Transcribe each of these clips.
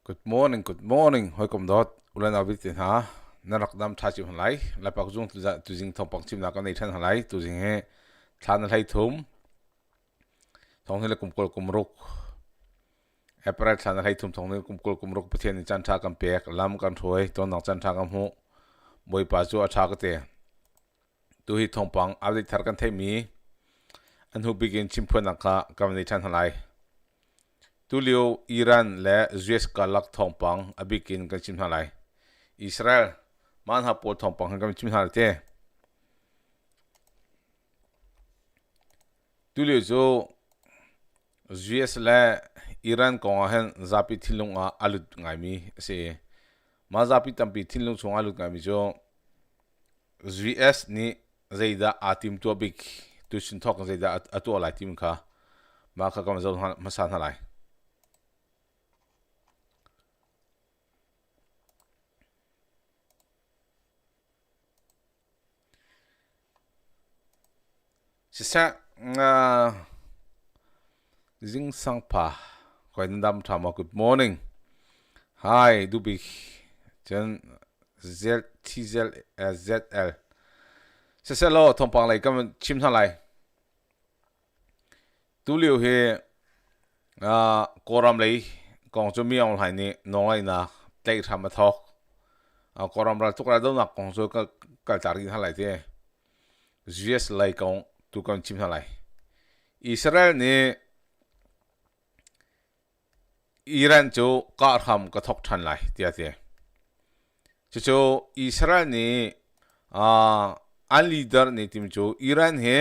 Good morning. Hoi kom dot. Ulan abitin ha. Narak dam thachi halai. La pak jung tu jing Thawngpang chim na kan nei than halai. Tu jing he than halai thum. Thong hele kumkol kumruk. April than halai thum thong hele kumkol kumruk pathian ni chan tha kam pek lam kan thoi ton nang chan tha kam hu. Boi pa chu atha ka te. Tu hi Thawngpang abdi thar kan thai mi. An hu begin chim phun ka kam nei than halai. Tulio Iran le US kalak Thawngpang abikin kan chim halai. Israel man ha po Thawngpang kan chim halai te. Tulio jo US le Iran kong hen zapi thilunga alut ngai mi se ma zapi tampi thilung chung alut ngai mi jo US ni zaida atim to big tu shin thok zaida atu alai tim kha ma kha kam zo ma san halai. Sisa Jing Sangpa Koi Ndam Thama good morning. Hi Dubik Chen ZL Sisa lo Thawngpang lai kam chim tha lai. Tu liu he koram lai kong chu mi ong lai ni noi na tlei tham ma thok koram ra tukra do na kong chu ka tar gi tha lai te US lai kong tu kan chim halai. Israel ni Iran chu ka kham ka thok than lai tia te chu Israel ni an leader ni tim chu Iran he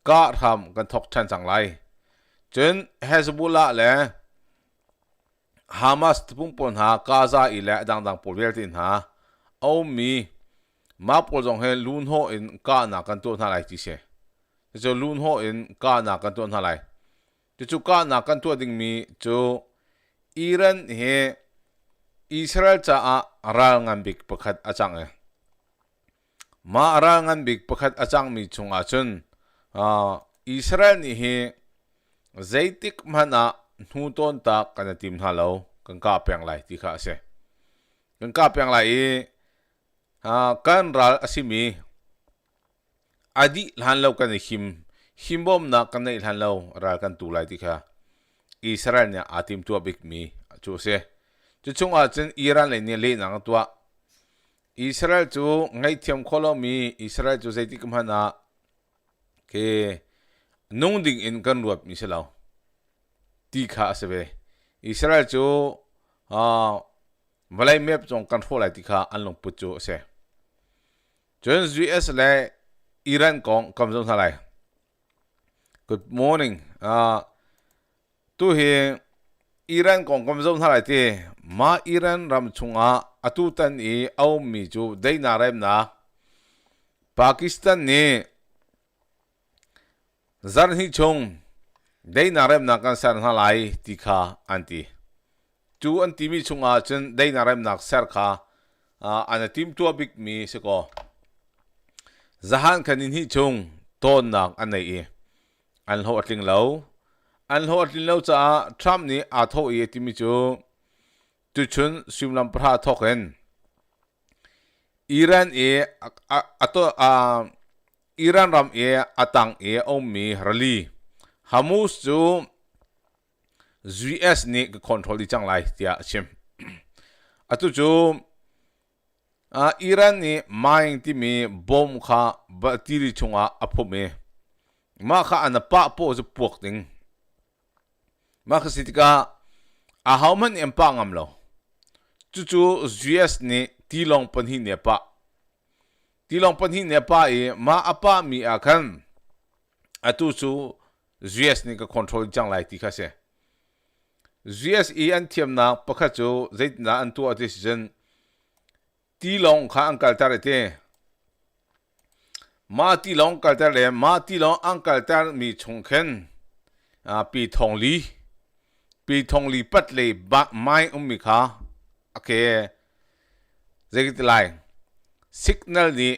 ka kham kan thok than chang lai chen Hezbollah le Hamas pung pon ha Gaza ila dang polvel tin ha au mi ma pol jong he lun ho in ka na kan tu na lai ti se cho lun ho in ka na kan tu na lai chu ka na kan tu ding mi chu Iran he Israel cha ra ngam bik pakhat achang e ma ra ngam bik pakhat achang mi chunga chun Israel ni he zaitik mana nu ton ta kan tim halo kan ka peng lai ti kha se kan ka peng lai kan ral asimi adi lhan lo kan himbom na kan nei lhan lo ra kan tu lai ti kha Israel nya atim tu bik mi chu se chu chunga chen Iran le ni le nang tua Israel chu ngai thiam kholo mi Israel chu zai ti kam hana ke nung ding in kan ruat mi se lao ti kha se be Israel chu malai map chong kan fo lai ti kha an long pu chu se chen US le Iran kong kam zong halai. Good morning. Tu he Iran kong kam zong halai te ma Iran ram chunga atu tan e au mi chu dei na rem na Pakistan ni zar hi chung dei na rem na kan san halai ti kha anti tu anti mi chunga chen dei na rem nak sar kha ana tim tu big mi se ko zahan kanin hi chung ton nak anei e an ho atling lo cha Trump ni a tho e ti mi chu tu chun simlam pra thoken Iran e Iran ram e atang e omi rali Hormuz chu US ni control di chang lai tia chim atu chu Iran ni maing ti mi bom kha batiri chunga apome ma kha ana pa po zu puak ding ma kha sitika a hauman empa ngam lo chu US ni tilong panhi ne pa e ma apa mi akhan atu chu US ni ka control chang lai ti kha se US e an thiam na pakha chu zait na an tu a decision tilong kha angkal tar te ma tilong kal tar le ma tilong angkal tar mi chungkhen pi thongli pat le ba mai mi kha ake zegit lai signal ni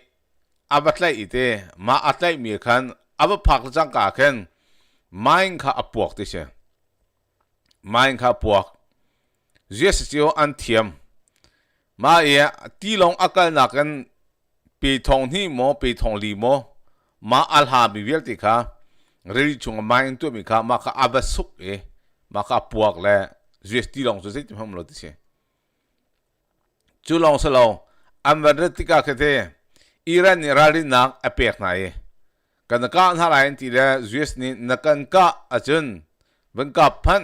abatlai ite ma atlai mi khan aba phak jang ka khen main kha apuak te se main kha puak US chiu an thiam ma ye tilong akal na kan pe thong hi mo pe thong li mo ma al ha bi vel ti kha reli chung ma in tu mi kha ma kha abasuk e ma kha puak le US tilong so sei ham lo ti se chu long sa lo am va ti ka khate Iran ni rali nak apek na e kan ka na la in ti le US ni nakan ka achun ban ka phan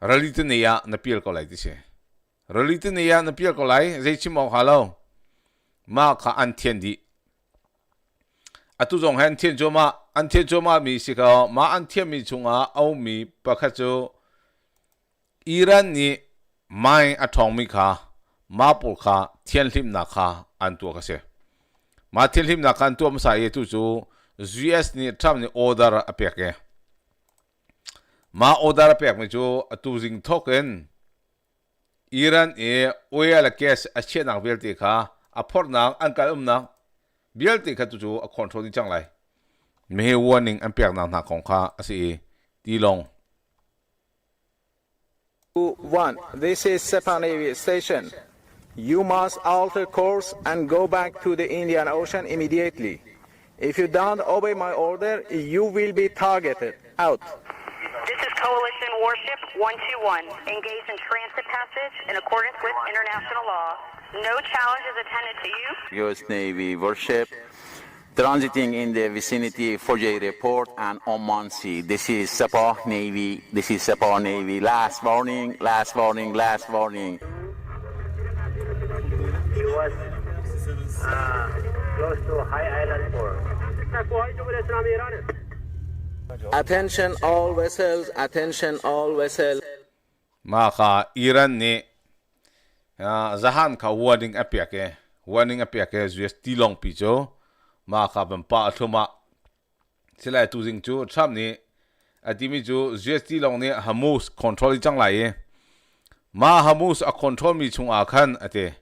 rali te ne ya na piel ko lai ti se rali te ne ya na piel ko lai zei chi mo ha lo ma kha an thien di atu jong han thien jo ma an thien jo ma mi si ka ma an thien mi chunga au mi pakha chu Iran ni mai athong mi kha ma pul kha thien lim na kha an tu ka se ma thien lim na kan tu ma sa ye tu chu US ni Trump ni order apek ke ma order apek mi chu atu jing thoken Iran e oil gas a che nak vel ti kha a phor nak an kal na bial ti kha tu chu a control ni chang lai me warning an pek na na kong kha asi ti long 1. This is Sepang Navy Station. You must alter course and go back to the Indian Ocean immediately. If you don't obey my order, you will be targeted. Out. This is Coalition Warship 121, engaged in transit passage in accordance with international law. No challenge is attended to you. U.S. Navy warship transiting in the vicinity of Fojay Report and Oman Sea. This is Sepang Navy. This is Sepang Navy. Last warning, last warning, last warning. He was close to High Island 4. Attention all vessels, attention all vessels. ma kha Iran ni zahan kha warning apek ke US tilong pi cho ma kha ban pa thuma silai tu jing chu Trump ni atimi chu US tilong ni Hormuz control chang lai e ma Hormuz a control mi chung a khan ate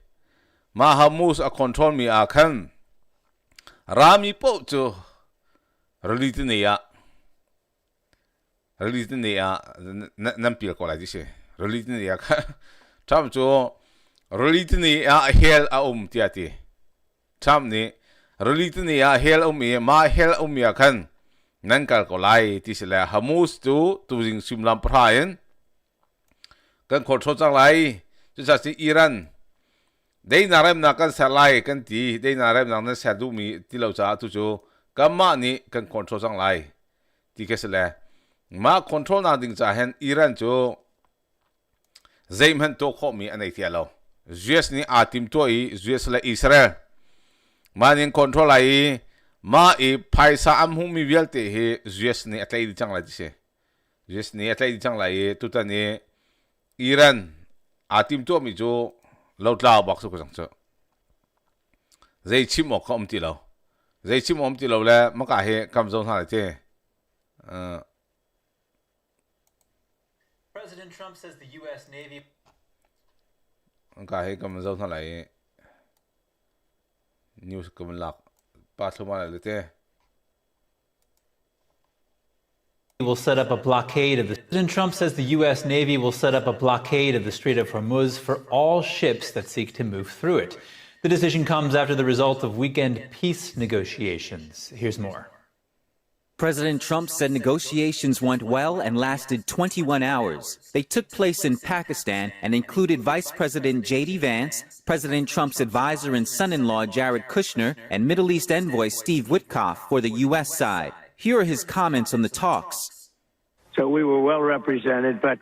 ma Hormuz a control mi a khan rami po chu release ne ya nam pil ko lai di se release ne ya kha Trump chu release ne ya hell a ti ati Trump ni release ne ya hell ma hell ya khan nan kal ko lai ti se la Hormuz tu jing simlam praen kan control chang lai chu sa si Iran dei na rem na kan sa lai kan ti dei na rem na sa du mi ti lo cha tu chu kama ni kan control chang lai ti ke se la ma control na ding cha hen Iran chu zaim han to kho mi anei ti lo US ni atim to i US la Israel ma nin control lai ma e phaisa am hu mi vel te he US ni atlai di chang lai ti se US ni atlai di chang lai tu ta ni Iran atim to mi jo lo tla box ko chang cho zai chim mo khom ti lo zai chim om ti lo la ma ka he kam zon ha te President Trump says the U.S. Navy ka he kam zon ha lai news kam lak pa thuma le te will set up a blockade of the President Trump says the U.S. Navy will set up a blockade of the Strait of Hormuz for all ships that seek to move through it. The decision comes after the result of weekend peace negotiations. Here's more. President Trump said negotiations went well and lasted 21 hours. They took place in Pakistan and included Vice President J.D. Vance, President Trump's advisor and son-in-law Jared Kushner, and Middle East envoy Steve Witkoff for the U.S. side. Here are his comments on the talks. So we were well represented, but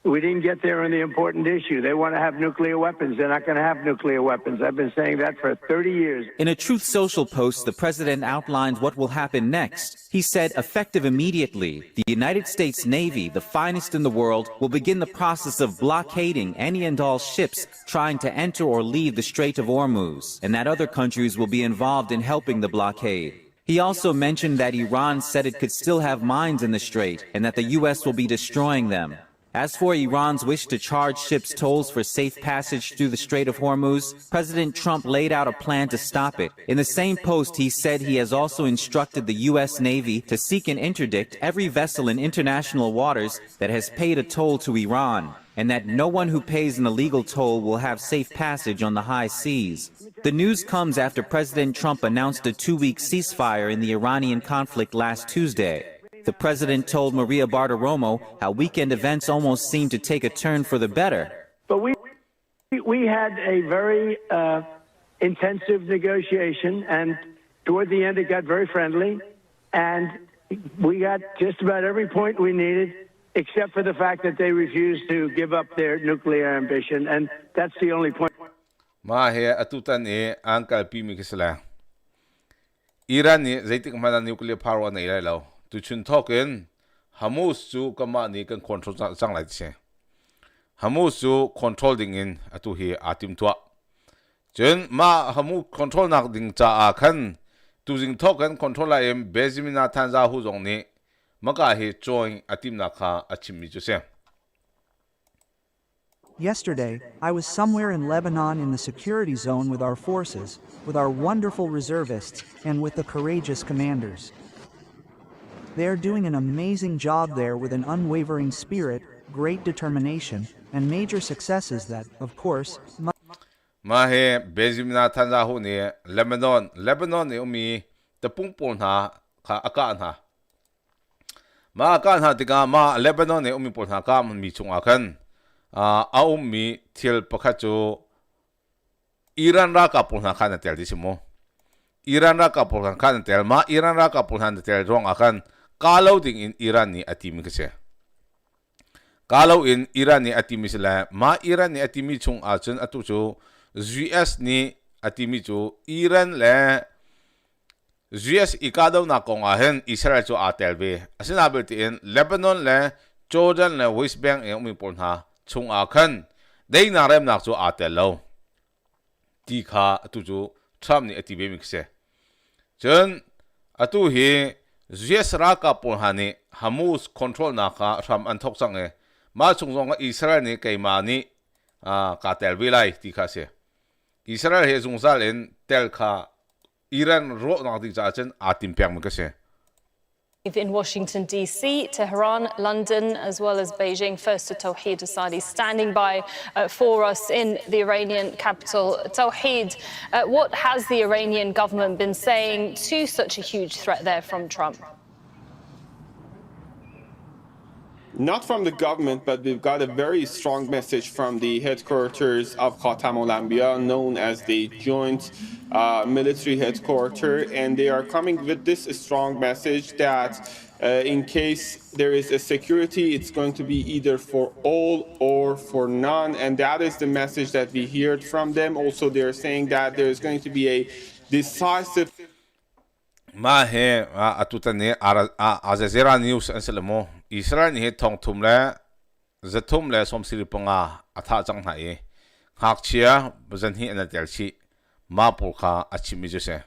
we didn't get there on the important issue. They want to have nuclear weapons. They're not going to have nuclear weapons. I've been saying that for 30 years. In a Truth Social post, the president outlined what will happen next. He said, effective immediately, the United States Navy, the finest in the world, will begin the process of blockading any and all ships trying to enter or leave the Strait of Hormuz, and that other countries will be involved in helping the blockade. He also mentioned that Iran said it could still have mines in the strait and that the U.S. will be destroying them. As for Iran's wish to charge ships tolls for safe passage through the Strait of Hormuz, President Trump laid out a plan to stop it. In the same post, he said he has also instructed the U.S. Navy to seek and interdict every vessel in international waters that has paid a toll to Iran. and that no one who pays an illegal toll will have safe passage on the high seas. The news comes after President Trump announced a 2-week ceasefire in the Iranian conflict last Tuesday. The president told Maria Bartiromo how weekend events almost seemed to take a turn for the better. But we had a very intensive negotiation, and toward the end it got very friendly, and we got just about every point we needed, except for the fact that they refused to give up their nuclear ambition, and that's the only point. Ma he atutan e angkal pi mi kisala. Iran ni zaitik mana nuclear power na ilai lo. Tu chun thokin Hamus chu kama ni kan control chang lai che. Hamus chu control ding in atu hi atim tua. Chen ma hamu control nak ding cha a khan tu jing thokan control la em bezimina thanza hu jong ni maka hi join atim na kha achim mi chu se. Yesterday, I was somewhere in Lebanon in the security zone with our forces, with our wonderful reservists, and with the courageous commanders. They are doing an amazing job there with an unwavering spirit, great determination, and major successes that, of course, Ma he bezimna thanza hu ni Lebanon ni umi te pungpon ha kha akan ha. Ma akan ha tika ma Lebanon ni umi pon ha ka mi chung akan. Mi til pakachu Iran ra ka pulhan khan tel disimo Iran ra ka pulhan khan tel ma Iran ra ka pulhan tel rong akan kalau ding in Iran ni atimi kase kalau in Iran ni atimi sila ma Iran ni atimi chung a chun atu chu US ni atimi chu Iran le US ikadaw na kong ahen Israel chu atel be asina belti in Lebanon le Jordan le West Bank e umi pulha chung akan dei na rem nak chu atel lo ti kha atu chu Trump ni atibe mikse chen atu hi US ra ka pulhani Hamus control na kha Trump an thok sang e ma chung zong Israel ni keima ni ka tel vilai ti kha se Israel he zung sal en tel kha Iran ro na ti cha chen atim pyang mikse. In Washington, D.C., Tehran, London, as well as Beijing. First to Tawheed Asadi, standing by for us in the Iranian capital. Tawheed, what has the Iranian government been saying to such a huge threat there from Trump? Not from the government, but we've got a very strong message from the headquarters of Khatam al-Anbiya, known as the Joint Military Headquarters, and they are coming with this strong message that in case there is a security, it's going to be either for all or for none, and that is the message that we heard from them. Also, they're saying that there is going to be a decisive Ma he atutani Azazira News anselmo Israel ni Thawngthum le zathum le somsiri panga atha chang hai khak chia bazan hi ana telchi ma pulkha achimi jose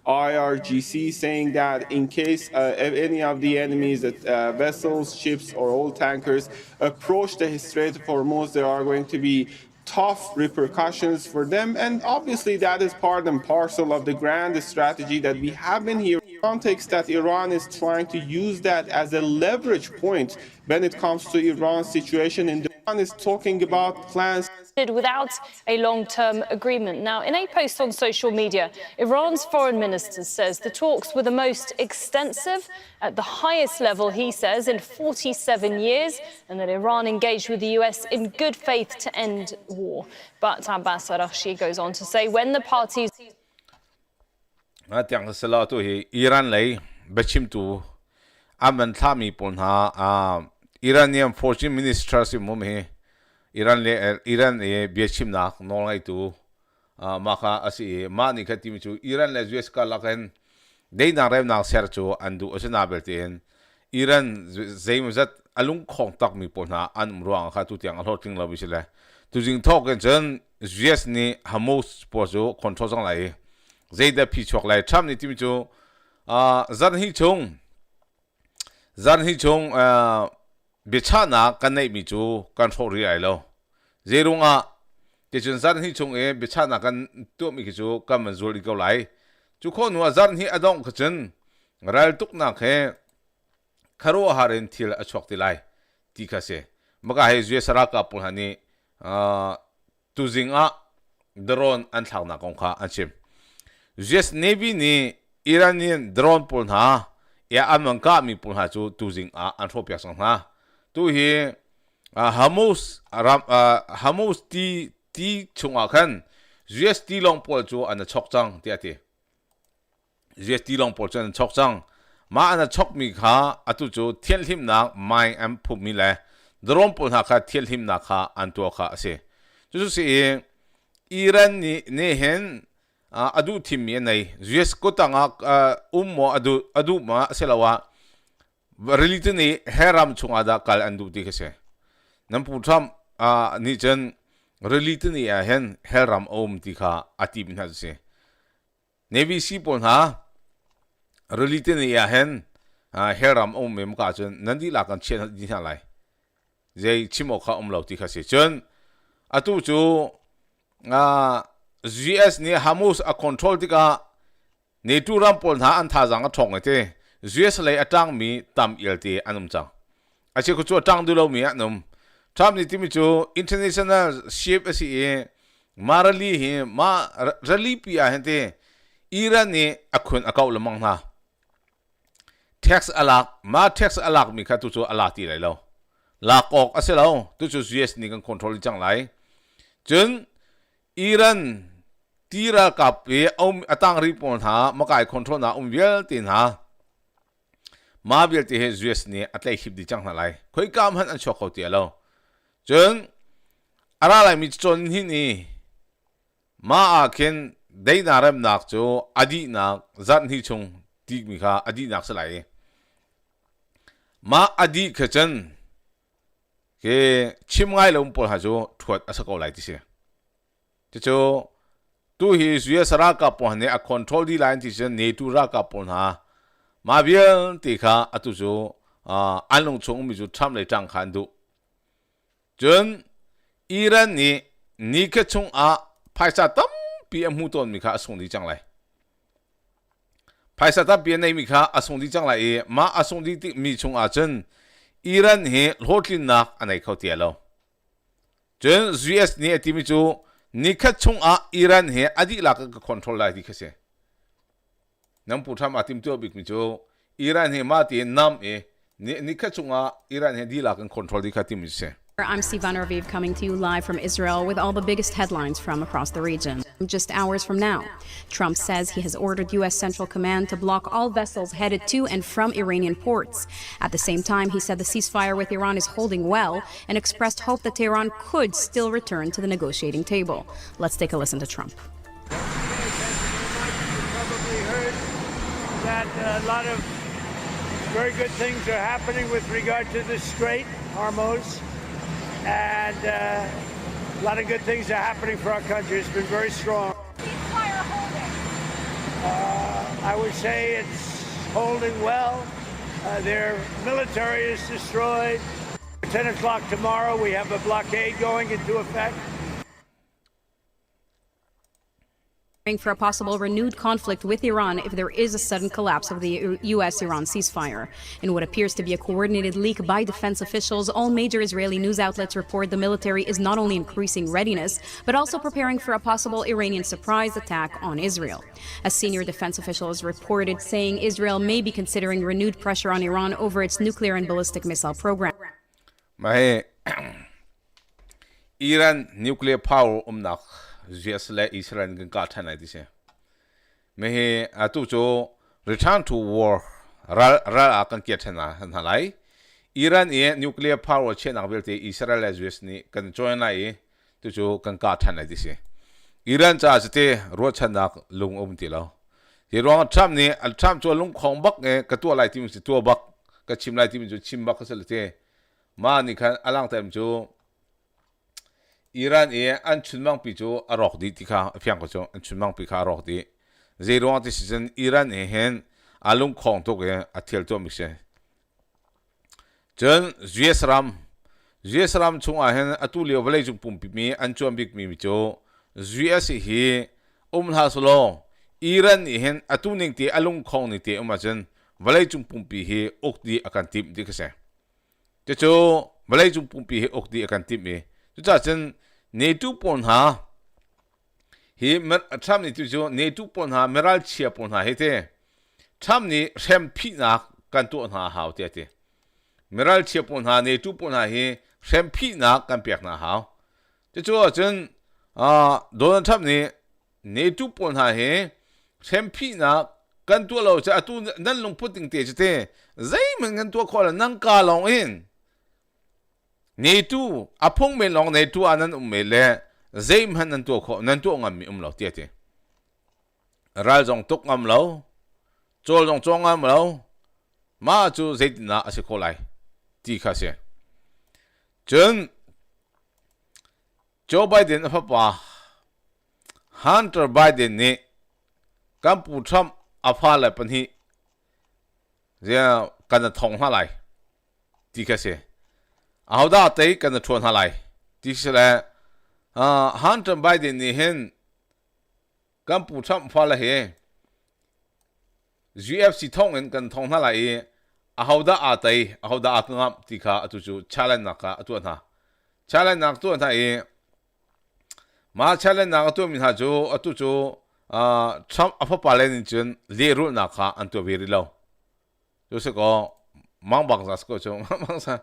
IRGC saying that in case any of the enemy's vessels, ships, or oil tankers approach the Strait of Hormuz, there are going to be tough repercussions for them, and obviously that is part and parcel of the grand strategy that we have been here. Context that Iran is trying to use that as a leverage point when it comes to Iran's situation. And Iran is talking about plans without a long-term agreement. Now, in a post on social media, Iran's foreign minister says the talks were the most extensive at the highest level, he says, in 47 years, and that Iran engaged with the US in good faith to end war. But Abbas Araghchi goes on to say when the parties Iran lay bechim tu aman thami ponha Iranian foreign minister simum Iran e bechim na nolai tu maka asi mani khati chu Iran le US ka lakan dei na rem na ser chu andu asna belten Iran zaimzat alung khong tak mi ponha an ruang kha tu tiang hoting lo bisile tu jing thok chen US ni Hamas po chu control sang lai Zayda pichok lai Trump ni timi chu zan hi chung bichana kanai mi chu control ri ai lo zerunga ke chun zan hi chung e bichana kan tu mi ki chu kam manzul ko lai chu kho nu zan hi adong khchen ral tuk na khe kharo harin thil achok ti lai ti kha se maka he US raka pul hani tu zinga drone an thak na kong kha achim US Navy ni Iranian drone pul na ya amang ka mi pul ha chu tu zinga an thopya sang na tu hi Hormuz ti chunga khan US ti long pol chu an chok chang ti ati US ti long pol chu an chok chang ma an chok mi kha atu chu thiel him na mai am phu mi le drone pol ha kha thiel him na kha an to kha ase chu si Iran ni hen adu thim mi nei US ko tanga mo adu ma selawa religion ni heram chunga da kal andu ti kase nam pu tham ni chen religion ni hen heram ti kha ati bin ha se Navy si pon ha religion ni hen heram mem ka chen nandi la kan chen di sa lai zai chimo kha lo ti kha se chen atu chu US ni Hormuz a control ti ka ne tu ram pol na an tha jang a thong ate US lai atang mi tam ilte anum chang ache ko chu atang du lo mi anum Trump ni timi chu international ship asi marali hi ma rali pia hente Iran ni akhun akaw lamang na tax alak mi kha tu chu ala ti lai lo la kok ase lo tu chu US ni kan control chang lai chun Iran tira kap atang ripon ha makai control na wel tin ha ma bel ti he US ni atlai hip di chang na lai khoi kam han an chok ho ti lo chun ara lai mi chon hi ni ma a ken dei na ram nak chu adi na zat hi chung ti mi kha adi nak sa lai ma adi khachen ke chimngai lom pol ha jo thuat asa ko lai ti se cho tu hi US ra ka pon ne a control di line ti chen ne tu ra ka pon ha ma bian ti kha atu jo an long chung mi ju tham le tang khan du chun Iran ni ke chung a phaisa tam pm hu ton mi kha asong di chang lai phaisa ta pm nei mi kha asong di chang lai ma asong di ti mi chung a chen Iran he lotlin nak anai khau ti lo chun US ni ati mi chu nikhat chung a Iran he adi la ka control lai di khase nam pu tham atim to bik mi cho Iran he ma ti nam nikhat chung a Iran he di la kan control di khatim se I'm Sivan Raviv coming to you live from Israel with all the biggest headlines from across the region. Just hours from now, Trump says he has ordered U.S. Central Command to block all vessels headed to and from Iranian ports. At the same time, he said the ceasefire with Iran is holding well and expressed hope that Tehran could still return to the negotiating table. Let's take a listen to Trump. You probably heard that a lot of very good things are happening with regard to the Strait of Hormuz. And a lot of good things are happening for our country. It's been very strong. I would say it's holding well. Their military is destroyed. At 10 o'clock tomorrow, we have a blockade going into effect. For a possible renewed conflict with Iran if there is a sudden collapse of the U.S.-Iran ceasefire. In what appears to be a coordinated leak by defense officials, all major Israeli news outlets report the military is not only increasing readiness, but also preparing for a possible Iranian surprise attack on Israel. A senior defense official has reported saying Israel may be considering renewed pressure on Iran over its nuclear and ballistic missile program. Iran nuclear power umnak US le Israel gan ka thanai di se me he atu cho return to war ra kan ke thana halai Iran nuclear power chen ang belte Israel as US ni kan join lai tu cho kan ka thanai di se Iran cha jte ro chanak lung ti lo ye rong Trump ni al Trump cho lung khong bak nge ka tu lai tim si tu bak ka chim lai tim jo chim bak ka se ma ni khan alang tam cho Iran an chunmang pi chu arok di tikha phiang ko chu an chunmang pi kha arok di zero decision Iran hen alung khong to ge athel to mi se chen US ram chung a hen atu le vale chung pum pi mi an chom bik mi chu US hi ha solo Iran hen atu ning ti alung khong ni te chen vale chung pum pi hi ok di akan tip di ka se te chu มาเลยจุงปุ่มปีเฮอกดีกันติมีจุดจ้าจันเนตูปนหาเฮมทรัมนี่จู่ๆเนตูปนหาเมรัลเชียปนหาเฮเตทรัมนี่เชมพีนักกันตัวหาหาวเตเตเมรัลเชียปนหาเนตูปนหาเฮเชมพีนักกันเปียกหาหาวจู่ๆจันโดนัลด์ทรัมนี่เนตูปนหาเฮเชมพีนักกันตัวเราจะตัวนั่นลงพูดถึงเตจเตใจมันกันตัวคนนั่งกาลองเองเนตูอพงเมลองเนตูอันนั้นเมเลใจมันนั่นตัวคนนั่นตัวงามีเราเตะรัลจงตุกงามเราโจลจงจงงามเรามาจูใจดินะอาศัยคนไรที่ข้าเสียจนโจไบเดนพ่อป้าฮันเตอร์ไบเดนนี่กัมพูชาอาฟ้าเลยปัญหาเรื่องการจะท่องอะไรที่ข้าเสียเอาได้แต่การจะชวนอะไรที่สุดแล้วฮันเตอร์ไบเดนนี่เห็นกัมพูชาฟ้าเลย GFC ท่องเงินกันท่องอะไรเอาได้แต่เอาได้ก็งับที่ข้าตัวจู challenge นักตัวน่ะ challenge นักตัวน่ะมา challenge นักตัวมีหาจูตัวจูทรัมป์พอปาเลนจนเลี้ยรุ่นนักอันตัววิริโลดูสิก็มังบังซัสก็จูมังซัส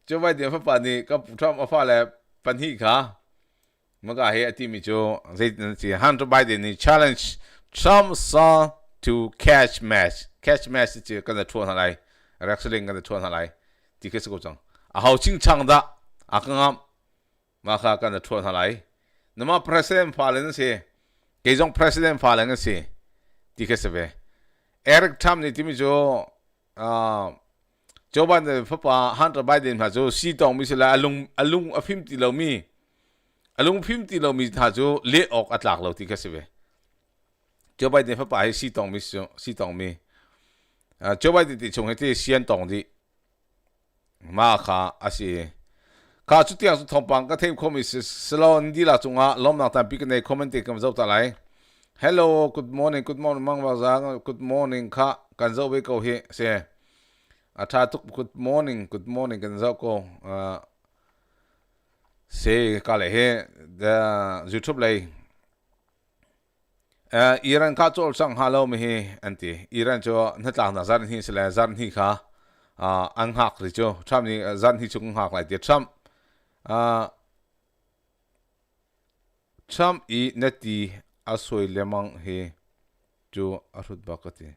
จูไว้เดี๋ยวพอปานี่ก็ทรัมป์พอเลยปัญหาค่ะมันก็เฮียที่มีจูที่ฮันเตอร์ไบเดนนี่ challenge Trump saw to catch match ที่กันจะชวนอะไร wrestling กันจะชวนอะไรที่คือสกุลจังเขาชิงชังได้ก็งับมาค่ะกันจะชวนอะไรนั่นมา president ฟ้าเลยนั่นสิเกี่ยง president ฟ้าเลยนั่นสิที่คือสิเว้Eric Trump นี่ที่มีจูโจบันเดฟป้าฮันเตอร์ไบเดนมาจูซีตองมิสลาอลุงฟิมตีเรามีท่าจูเลี้ยออกอัตลักเราที่คือสิเว้โจไบเดนฟ้าให้ซีตองมีโจไบเดนที่ชงให้ที่เซียนตองดีมาค่ะอาศัยข้าจุดที่สุดทองปังก็เทมคอมมิสสโลนดีละจงอ่ะล้อมนักตามปีกันในคอมเมนต์กันเจ้าตาไหล Hello good morning มังว่าจัง good morning ค่ะกันเจ้าไปก็เฮเสียอาชาตุก good morning กันเจ้าก็เสียก็เลยเฮเดยูทูบเลยอิหร่านข้าโจลสังฮาโลมีเฮอันที่อิหร่านโจนัดหลังนัดจันทีเสร็จจันทีค่ะอังหักหรือโจทรัมป์นี่จันทีจุงหักเลยเดี๋ยวทรัมป์อีนัดที่อาศัยเลมังเฮจูอารุดบักตี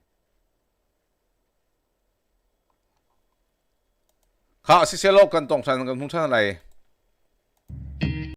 ข้าสิเซโลกันตรงชั้นกันทุ่งชั้นอะไร